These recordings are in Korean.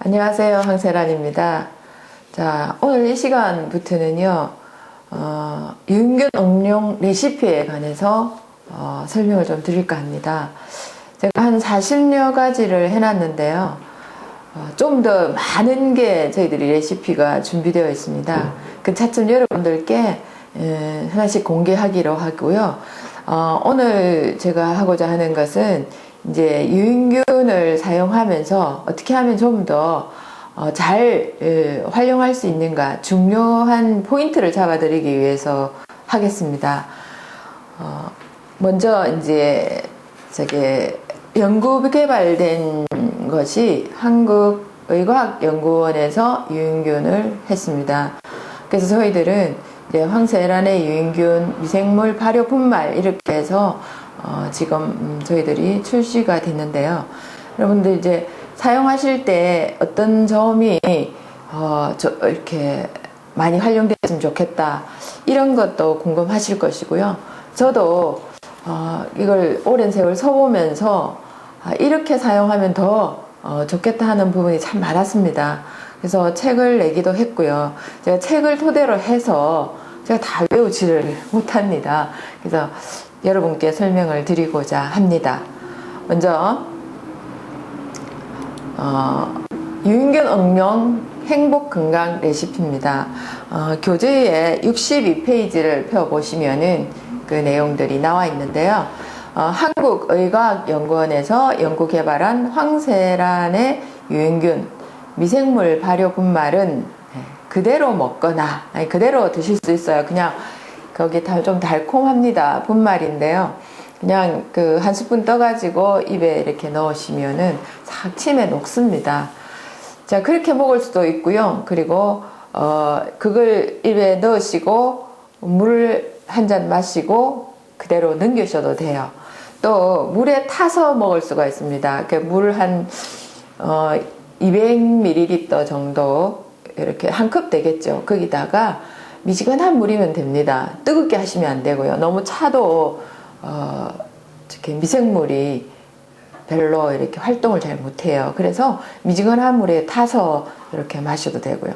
안녕하세요. 황세란입니다. 자, 오늘 이 시간부터는요, 유인균 응용 레시피에 관해서 설명을 좀 드릴까 합니다. 제가 한 40여 가지를 해놨는데요. 좀 더 많은 게 저희들이 레시피가 준비되어 있습니다. 그 차츰 여러분들께 하나씩 공개하기로 하고요. 오늘 제가 하고자 하는 것은 이제 유인균을 사용하면서 어떻게 하면 좀 더 잘 활용할 수 있는가 중요한 포인트를 잡아드리기 위해서 하겠습니다. 먼저 이제 저게 연구 개발된 것이 한국의과학연구원에서 유인균을 했습니다. 그래서 저희들은 이제 황세란의 유인균 미생물 발효 분말 이렇게 해서 지금 저희들이 출시가 됐는데요. 여러분들 이제 사용하실 때 어떤 점이 이렇게 많이 활용됐으면 좋겠다 이런 것도 궁금하실 것이고요. 저도 이걸 오랜 세월 써보면서 이렇게 사용하면 더 좋겠다 하는 부분이 참 많았습니다. 그래서 책을 내기도 했고요. 제가 책을 토대로 해서 제가 다 외우지를 못합니다. 그래서 여러분께 설명을 드리고자 합니다. 먼저 유인균 응용 행복 건강 레시피입니다. 교재에 62페이지를 펴보시면은 그 내용들이 나와 있는데요. 한국의과학연구원에서 연구 개발한 황세란의 유인균 미생물 발효 분말은 그대로 먹거나 아니 그대로 드실 수 있어요. 그냥 거기 좀 달콤합니다. 분말인데요. 그냥 그 한 스푼 떠가지고 입에 이렇게 넣으시면은 싹 침에 녹습니다. 자, 그렇게 먹을 수도 있고요. 그리고 그걸 입에 넣으시고 물 한 잔 마시고 그대로 넘기셔도 돼요. 또 물에 타서 먹을 수가 있습니다. 물 한 200ml 정도 이렇게 한 컵 되겠죠. 거기다가 미지근한 물이면 됩니다. 뜨겁게 하시면 안 되고요. 너무 차도 이렇게 미생물이 별로 이렇게 활동을 잘 못해요. 그래서 미지근한 물에 타서 이렇게 마셔도 되고요.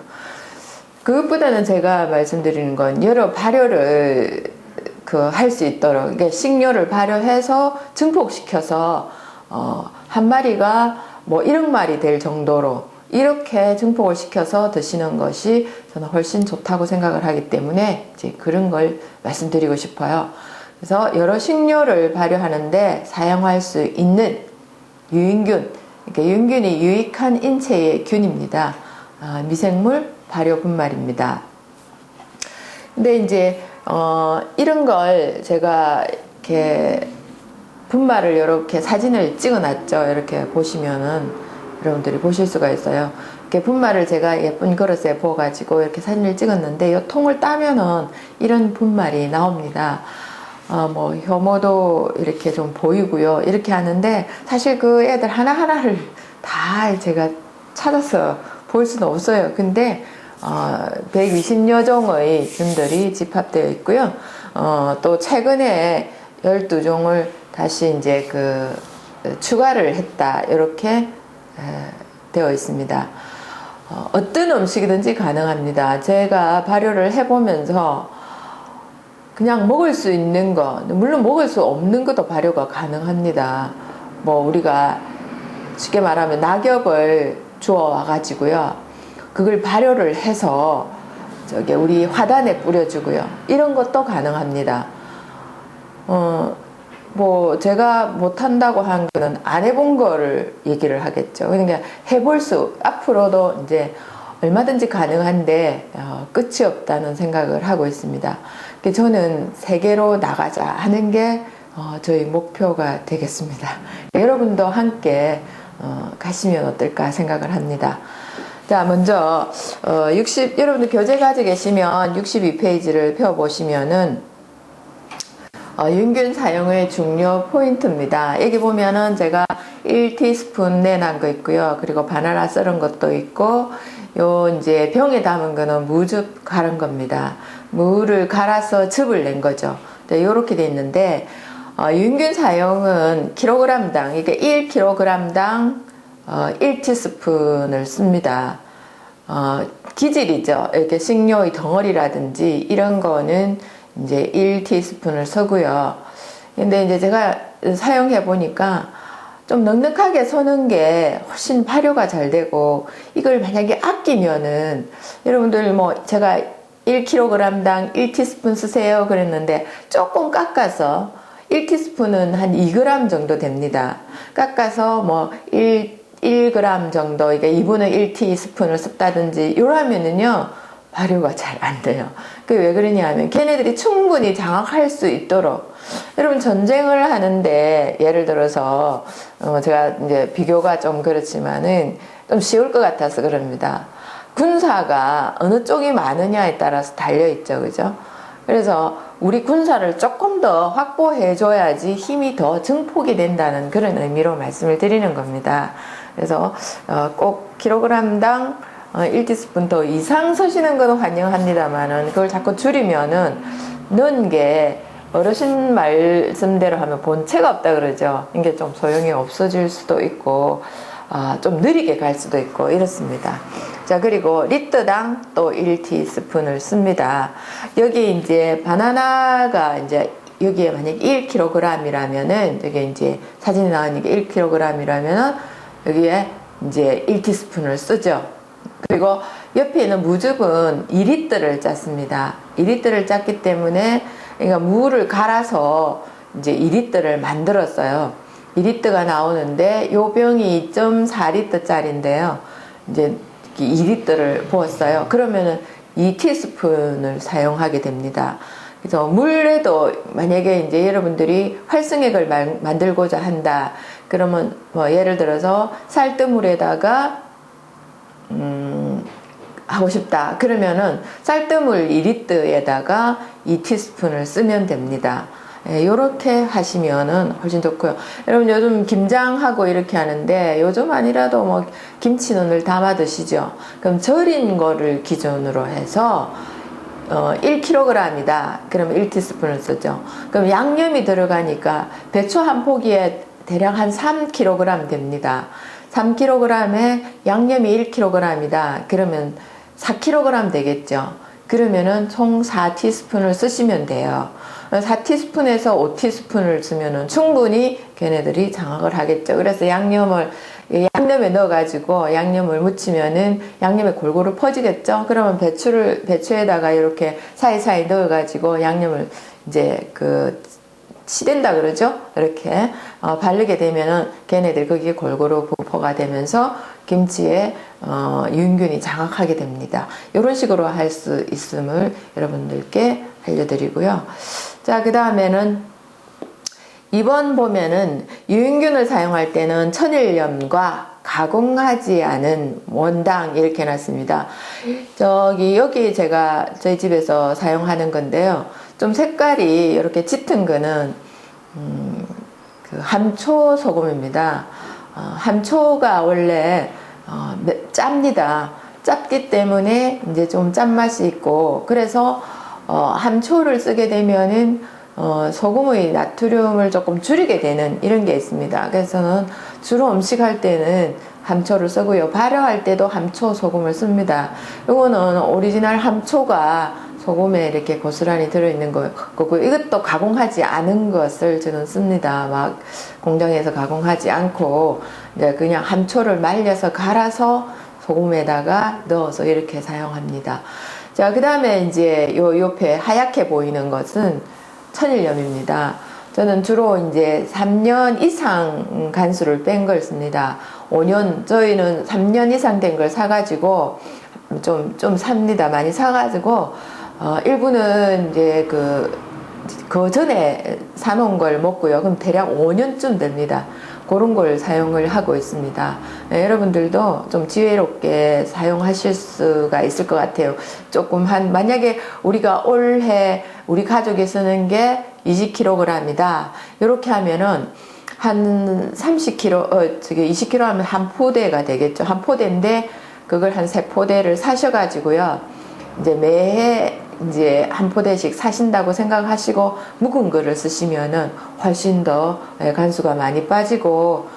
그것보다는 제가 말씀드리는 건 여러 발효를 할 수 있도록 그러니까 식료를 발효해서 증폭시켜서 한 마리가 뭐 1억 마리 될 정도로 이렇게 증폭을 시켜서 드시는 것이 저는 훨씬 좋다고 생각을 하기 때문에 이제 그런 걸 말씀드리고 싶어요. 그래서 여러 식료를 발효하는데 사용할 수 있는 유인균, 그러니까 유인균이 유익한 인체의 균입니다. 미생물 발효 분말입니다. 근데 이제 이런 걸 제가 이렇게 분말을 이렇게 사진을 찍어 놨죠. 이렇게 보시면은 여러분들이 보실 수가 있어요. 이렇게 분말을 제가 예쁜 그릇에 부어가지고 이렇게 사진을 찍었는데 이 통을 따면은 이런 분말이 나옵니다. 뭐 효모도 이렇게 좀 보이고요. 이렇게 하는데 사실 그 애들 하나하나를 다 제가 찾아서 볼 수는 없어요. 근데 120여 종의 균들이 집합되어 있고요. 또 최근에 12종을 다시 이제 추가를 했다. 이렇게 되어 있습니다. 어떤 음식이든지 가능합니다. 제가 발효를 해보면서 그냥 먹을 수 있는 거, 물론 먹을 수 없는 것도 발효가 가능합니다. 뭐 우리가 쉽게 말하면 낙엽을 주워 와가지고요. 그걸 발효를 해서 우리 화단에 뿌려주고요. 이런 것도 가능합니다. 뭐 제가 못한다고 한 거는 안 해본 거를 얘기를 하겠죠. 그러니까 앞으로도 이제 얼마든지 가능한데 끝이 없다는 생각을 하고 있습니다. 저는 세계로 나가자 하는 게 저희 목표가 되겠습니다. 여러분도 함께 가시면 어떨까 생각을 합니다. 자, 먼저 여러분들 교재 가지고 계시면 62페이지를 펴보시면은 유인균 사용의 중요 포인트입니다. 여기 보면은 제가 1티스푼 내놓은 거 있고요. 그리고 바나나 썰은 것도 있고, 이제 병에 담은 거는 무즙 갈은 겁니다. 무를 갈아서 즙을 낸 거죠. 이렇게 돼 있는데, 유인균 사용은 kg당, 그러니까 1kg당 1티스푼을 씁니다. 기질이죠. 이렇게 식료의 덩어리라든지 이런 거는 이제 1티스푼을 쓰고요. 근데 이제 제가 사용해 보니까 좀 넉넉하게 서는 게 훨씬 발효가 잘 되고, 이걸 만약에 아끼면은 여러분들 뭐 제가 1kg당 1티스푼 쓰세요 그랬는데 조금 깎아서 1티스푼은 한 2g 정도 됩니다. 깎아서 뭐 1g 정도, 그러니까 2분의 1티스푼을 썼다든지 이러면은요 발효가 잘 안 돼요. 그게 왜 그러냐 하면 걔네들이 충분히 장악할 수 있도록, 여러분 전쟁을 하는데 예를 들어서 제가 이제 비교가 좀 그렇지만은 좀 쉬울 것 같아서 그럽니다. 군사가 어느 쪽이 많으냐에 따라서 달려있죠. 그죠? 그래서 우리 군사를 조금 더 확보해줘야지 힘이 더 증폭이 된다는 그런 의미로 말씀을 드리는 겁니다. 그래서 꼭 킬로그램당 1티스푼 더 이상 쓰시는 건 환영합니다만은 그걸 자꾸 줄이면은 넣은 게 어르신 말씀대로 하면 본체가 없다 그러죠. 이게 좀 소용이 없어질 수도 있고 좀 느리게 갈 수도 있고 이렇습니다. 자, 그리고 리터당 또 1티스푼을 씁니다. 여기 이제 바나나가 이제 여기에 만약 1kg이라면은 여기 이제 사진이 나오니까 1kg이라면은 여기에 이제 1티스푼을 쓰죠. 그리고 옆에 있는 무즙은 2리터를 짰습니다. 2리터를 짰기 때문에 그러니까 물을 갈아서 이제 2리터를 만들었어요. 2리터가 나오는데 요 병이 2.4리터짜리인데요. 이제 2리터를 부었어요. 그러면은 2티스푼을 사용하게 됩니다. 그래서 물에도 만약에 이제 여러분들이 활성액을 만들고자 한다. 그러면 뭐 예를 들어서 쌀뜨물에다가 하고 싶다. 그러면은 쌀뜨물 2리터에다가 2티스푼을 쓰면 됩니다. 요렇게 하시면은 훨씬 좋고요. 여러분 요즘 김장하고 이렇게 하는데 요즘 아니라도 뭐 김치는 늘 담아 드시죠. 그럼 절인 거를 기준으로 해서 1kg이다. 그러면 1티스푼을 쓰죠. 그럼 양념이 들어가니까 배추 한 포기에 대략 한 3kg 됩니다. 3kg에 양념이 1kg이다. 그러면 4kg 되겠죠. 그러면은 총 4티스푼을 쓰시면 돼요. 4티스푼에서 5티스푼을 쓰면은 충분히 걔네들이 장악을 하겠죠. 그래서 양념에 넣어가지고 양념을 묻히면은 양념에 골고루 퍼지겠죠. 그러면 배추에다가 이렇게 사이사이 넣어가지고 양념을 이제 치댄다 그러죠. 이렇게 바르게 되면은 걔네들 거기에 골고루 분포가 되면서 김치에 유인균이 장악하게 됩니다. 이런 식으로 할 수 있음을 여러분들께 알려드리고요. 자, 그 다음에는 2번 보면은 유인균을 사용할 때는 천일염과 가공하지 않은 원당 이렇게 해놨습니다. 여기 제가 저희 집에서 사용하는 건데요. 좀 색깔이 이렇게 짙은 거는 함초 소금입니다. 함초가 원래 짭니다. 짭기 때문에 이제 좀 짠맛이 있고, 그래서 함초를 쓰게 되면은 소금의 나트륨을 조금 줄이게 되는 이런 게 있습니다. 그래서는 주로 음식할 때는 함초를 쓰고요. 발효할 때도 함초 소금을 씁니다. 이거는 오리지널 함초가 소금에 이렇게 고스란히 들어있는 거고, 이것도 가공하지 않은 것을 저는 씁니다. 막 공장에서 가공하지 않고 이제 그냥 함초를 말려서 갈아서 소금에다가 넣어서 이렇게 사용합니다. 자, 그 다음에 이제 요 옆에 하얗게 보이는 것은 천일염입니다. 저는 주로 이제 3년 이상 간수를 뺀 걸 씁니다. 5년, 저희는 3년 이상 된 걸 사가지고 좀 삽니다. 많이 사가지고 일부는 이제 그 전에 사놓은 걸 먹고요. 그럼 대략 5년쯤 됩니다. 그런 걸 사용을 하고 있습니다. 네, 여러분들도 좀 지혜롭게 사용하실 수가 있을 것 같아요. 조금 만약에 우리가 올해 우리 가족이 쓰는 게 20kg이다. 이렇게 하면은 한 30kg, 20kg 하면 한 포대가 되겠죠. 한 포대인데 그걸 한 3포대를 사셔가지고요. 이제 매해 이제 한 포대씩 사신다고 생각하시고 묵은 거를 쓰시면은 훨씬 더 간수가 많이 빠지고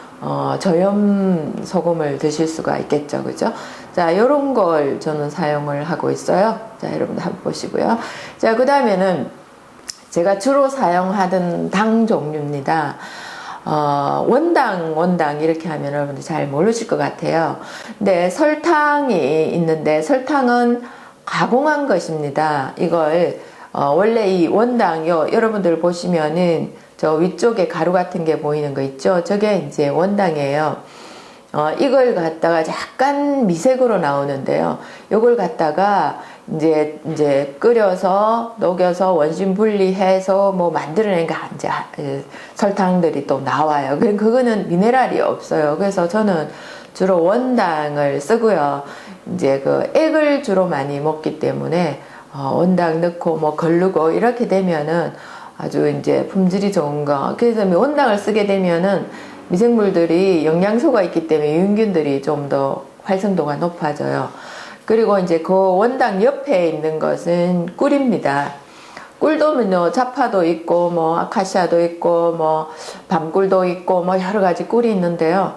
저염 소금을 드실 수가 있겠죠. 그죠? 자, 요런 걸 저는 사용을 하고 있어요. 자, 여러분들 한번 보시고요. 자, 그 다음에는 제가 주로 사용하던 당 종류입니다. 원당 이렇게 하면 여러분들 잘 모르실 것 같아요. 근데 설탕이 있는데 설탕은 가공한 것입니다. 이걸 원래 이 원당요, 여러분들 보시면은 저 위쪽에 가루 같은 게 보이는 거 있죠? 저게 이제 원당이에요. 이걸 갖다가 약간 미색으로 나오는데요. 이걸 갖다가 이제 끓여서 녹여서 원심 분리해서 뭐 만들어낸 게 이제 설탕들이 또 나와요. 그거는 미네랄이 없어요. 그래서 저는 주로 원당을 쓰고요. 이제 그 액을 주로 많이 먹기 때문에 원당 넣고 뭐 걸르고 이렇게 되면은 아주 이제 품질이 좋은 거. 그래서 원당을 쓰게 되면은 미생물들이 영양소가 있기 때문에 유익균들이 좀 더 활성도가 높아져요. 그리고 이제 그 원당 옆에 있는 것은 꿀입니다. 꿀도 뭐 자파도 있고 뭐 아카시아도 있고 뭐 밤꿀도 있고 뭐 여러 가지 꿀이 있는데요.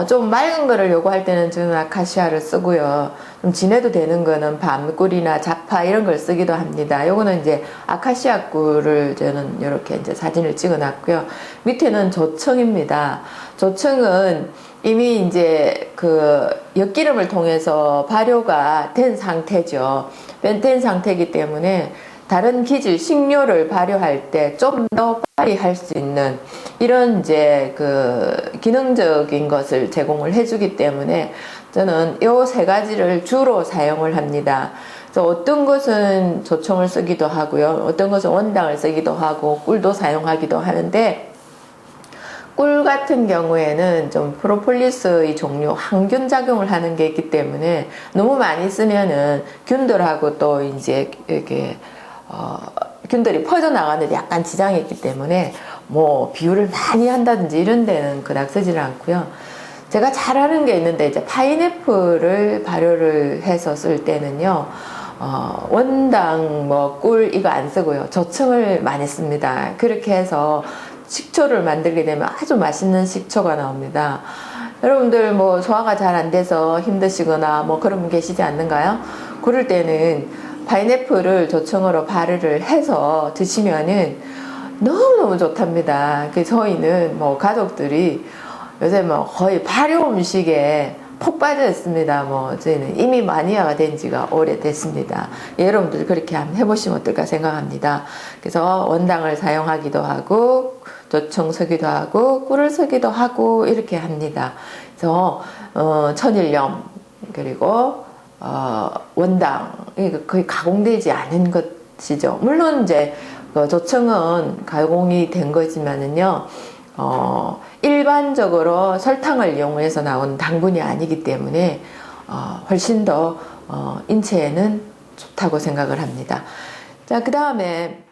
좀 맑은 거를 요구할 때는 저는 아카시아를 쓰고요. 좀 진해도 되는 거는 밤꿀이나 자파 이런 걸 쓰기도 합니다. 요거는 이제 아카시아 꿀을 저는 이렇게 이제 사진을 찍어 놨고요. 밑에는 조청입니다. 조청은 이미 이제 그 엿기름을 통해서 발효가 된 상태죠. 된 상태이기 때문에 다른 기질, 식료를 발효할 때 좀 더 빨리 할 수 있는 이런 이제 그 기능적인 것을 제공을 해주기 때문에 저는 이 세 가지를 주로 사용을 합니다. 그래서 어떤 것은 조청을 쓰기도 하고요. 어떤 것은 원당을 쓰기도 하고 꿀도 사용하기도 하는데 꿀 같은 경우에는 좀 프로폴리스의 종류, 항균 작용을 하는 게 있기 때문에 너무 많이 쓰면은 균들하고 또 이제 이렇게 균들이 퍼져나가는 데 약간 지장이 있기 때문에 뭐 비율을 많이 한다든지 이런 데는 그닥 쓰지는 않고요. 제가 잘하는 게 있는데 이제 파인애플을 발효를 해서 쓸 때는요. 원당 뭐 꿀 이거 안 쓰고요. 조청을 많이 씁니다. 그렇게 해서 식초를 만들게 되면 아주 맛있는 식초가 나옵니다. 여러분들 뭐 소화가 잘 안 돼서 힘드시거나 뭐 그런 분 계시지 않는가요? 그럴 때는 파인애플을 조청으로 발효를 해서 드시면은 너무너무 좋답니다. 저희는 뭐 가족들이 요새 뭐 거의 발효 음식에 푹 빠져 있습니다. 뭐 저희는 이미 마니아가 된 지가 오래됐습니다. 여러분들 그렇게 한번 해보시면 어떨까 생각합니다. 그래서 원당을 사용하기도 하고 조청 쓰기도 하고 꿀을 쓰기도 하고 이렇게 합니다. 그래서 천일염 그리고 원당 거의 가공되지 않은 것이죠. 물론 이제 조청은 가공이 된 거지만은요. 일반적으로 설탕을 이용해서 나온 당분이 아니기 때문에 훨씬 더 인체에는 좋다고 생각을 합니다. 자, 그 다음에